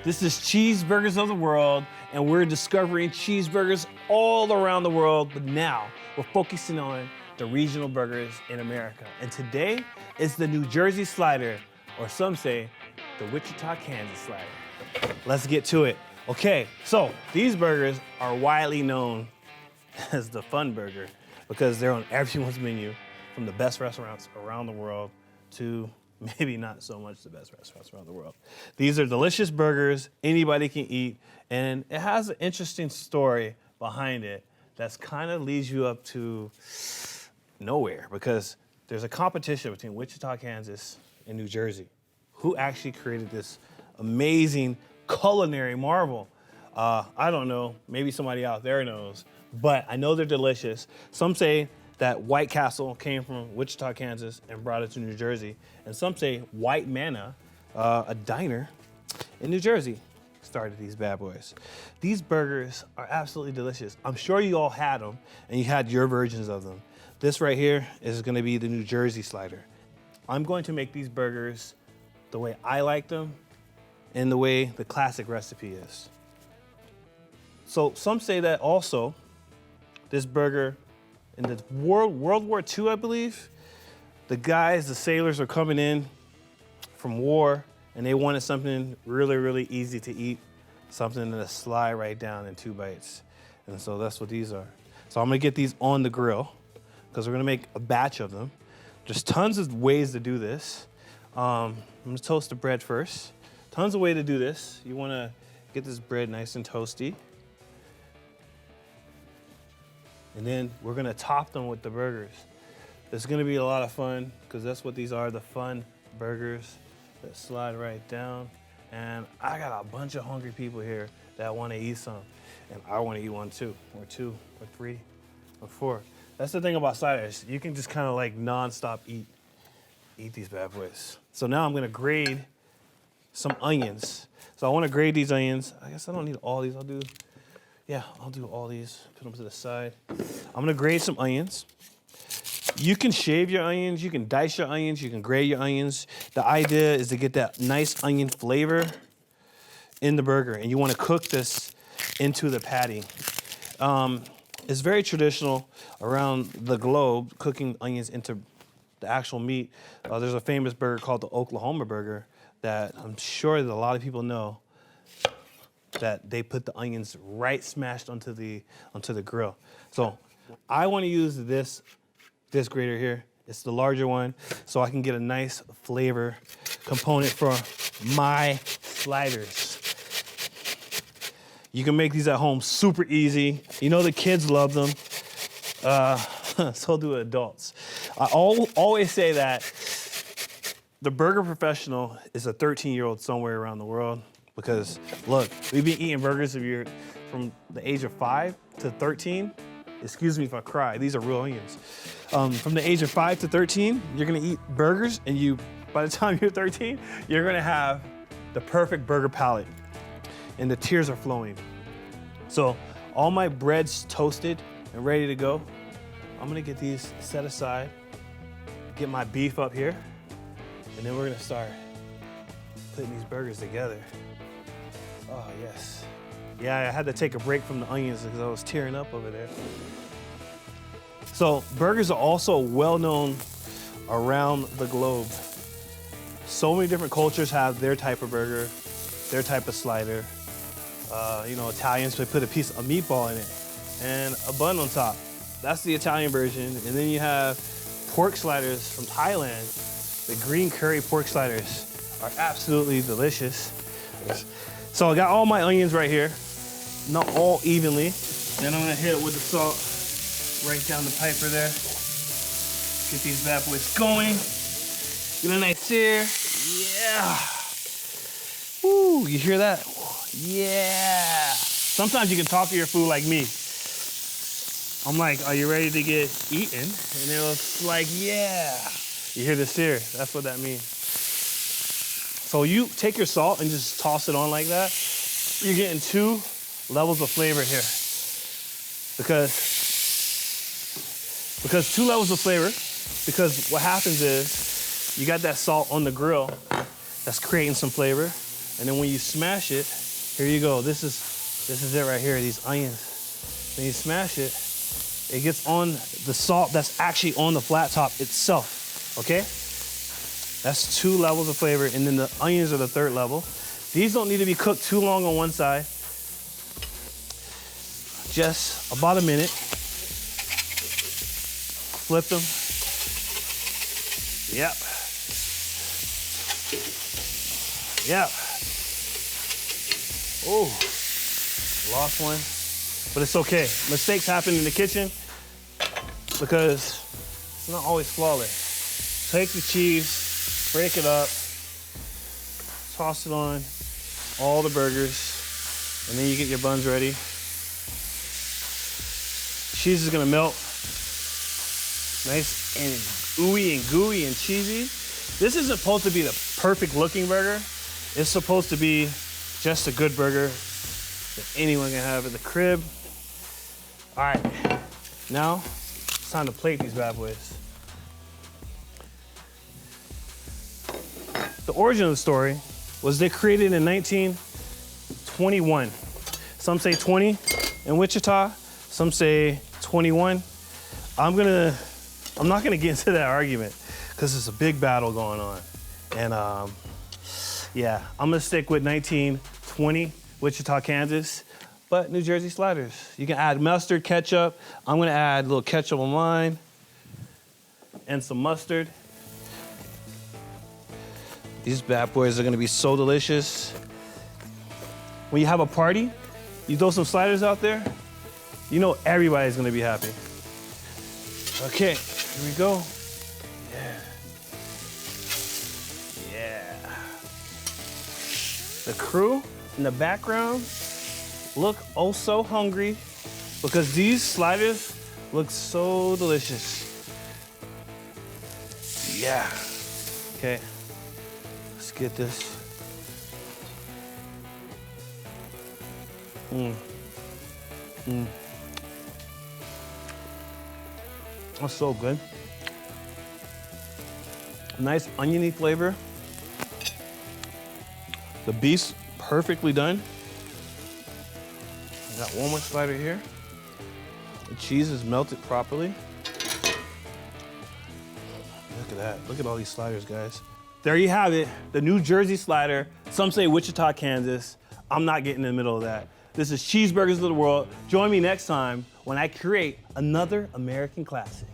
This is Cheeseburgers of the World, and we're discovering cheeseburgers all around the world, but now we're focusing on the regional burgers in America. And today is the New Jersey slider, or some say the Wichita, Kansas slider. Let's get to it. Okay, so these burgers are widely known as the fun burger because they're on everyone's menu, from the best restaurants around the world to maybe not so much the best restaurants around the world. These are delicious burgers anybody can eat, and it has an interesting story behind it that's kind of leads you up to nowhere, because there's a competition between Wichita, Kansas and New Jersey. Who actually created this amazing culinary marvel? I don't know, maybe somebody out there knows, but I know they're delicious. Some say that White Castle came from Wichita, Kansas and brought it to New Jersey. And some say White Manna, a diner in New Jersey, started these bad boys. These burgers are absolutely delicious. I'm sure you all had them and you had your versions of them. This right here is gonna be the New Jersey slider. I'm going to make these burgers the way I like them and the way the classic recipe is. So some say that also this burger, in the World War II, I believe, the sailors are coming in from war and they wanted something really, really easy to eat, something to slide right down in 2 bites. And so that's what these are. So I'm gonna get these on the grill because we're gonna make a batch of them. There's tons of ways to do this. I'm gonna toast the bread first. Tons of ways to do this. You wanna get this bread nice and toasty. And then we're gonna top them with the burgers. It's gonna be a lot of fun because that's what these are, the fun burgers that slide right down. And I got a bunch of hungry people here that wanna eat some. And I wanna eat one too, or 2, or 3, or 4. That's the thing about sliders. You can just kind of like nonstop eat these bad boys. So now I'm gonna grate some onions. So I wanna grate these onions. I guess I don't need all these, I'll do all these, put them to the side. I'm gonna grate some onions. You can shave your onions, you can dice your onions, you can grate your onions. The idea is to get that nice onion flavor in the burger, and you wanna cook this into the patty. It's very traditional around the globe, cooking onions into the actual meat. There's a famous burger called the Oklahoma burger that I'm sure that a lot of people know, that they put the onions right smashed onto the grill. So I want to use this grater here. It's the larger one, so I can get a nice flavor component for my sliders. You can make these at home super easy. You know the kids love them. So do adults. I always say that the burger professional is a 13-year-old somewhere around the world. Because look, we've been eating burgers from the age of 5 to 13. Excuse me if I cry, these are real onions. From the age of 5 to 13, you're gonna eat burgers, and by the time you're 13, you're gonna have the perfect burger palate, and the tears are flowing. So all my bread's toasted and ready to go. I'm gonna get these set aside, get my beef up here, and then we're gonna start putting these burgers together. Oh, yes. Yeah, I had to take a break from the onions because I was tearing up over there. So burgers are also well known around the globe. So many different cultures have their type of burger, their type of slider. Italians, they put a piece of meatball in it and a bun on top. That's the Italian version. And then you have pork sliders from Thailand. The green curry pork sliders are absolutely delicious. So I got all my onions right here, not all evenly. Then I'm gonna hit it with the salt right down the piper there. Get these bad boys going. Get a nice sear. Yeah. Woo, you hear that? Yeah. Sometimes you can talk to your food like me. I'm like, are you ready to get eaten? And it was like, yeah. You hear the sear, that's what that means. So you take your salt and just toss it on like that. You're getting 2 levels of flavor here. Because 2 levels of flavor, because what happens is you got that salt on the grill that's creating some flavor. And then when you smash it, here you go. This is it right here, these onions. When you smash it, it gets on the salt that's actually on the flat top itself, okay? That's 2 levels of flavor, and then the onions are the 3rd level. These don't need to be cooked too long on one side. Just about a minute. Flip them. Yep. Yep. Oh, lost one. But it's okay. Mistakes happen in the kitchen because it's not always flawless. Take the cheese, break it up, toss it on all the burgers, and then you get your buns ready. Cheese is gonna melt. Nice and ooey and gooey and cheesy. This isn't supposed to be the perfect looking burger. It's supposed to be just a good burger that anyone can have at the crib. All right, now it's time to plate these bad boys. The origin of the story was they created in 1921. Some say 20 in Wichita, some say 21. I'm not gonna get into that argument because it's a big battle going on. And yeah, I'm gonna stick with 1920, Wichita, Kansas, but New Jersey sliders. You can add mustard, ketchup. I'm gonna add a little ketchup on mine and some mustard. These bad boys are gonna be so delicious. When you have a party, you throw some sliders out there, you know everybody's gonna be happy. Okay, here we go. Yeah. Yeah. The crew in the background look oh so hungry because these sliders look so delicious. Yeah. Okay, let's get this. That's so good. Nice oniony flavor. The beef's perfectly done. I got one more slider here. The cheese is melted properly. Look at that. Look at all these sliders, guys. There you have it, the New Jersey slider. Some say Wichita, Kansas. I'm not getting in the middle of that. This is Cheeseburgers of the World. Join me next time when I create another American classic.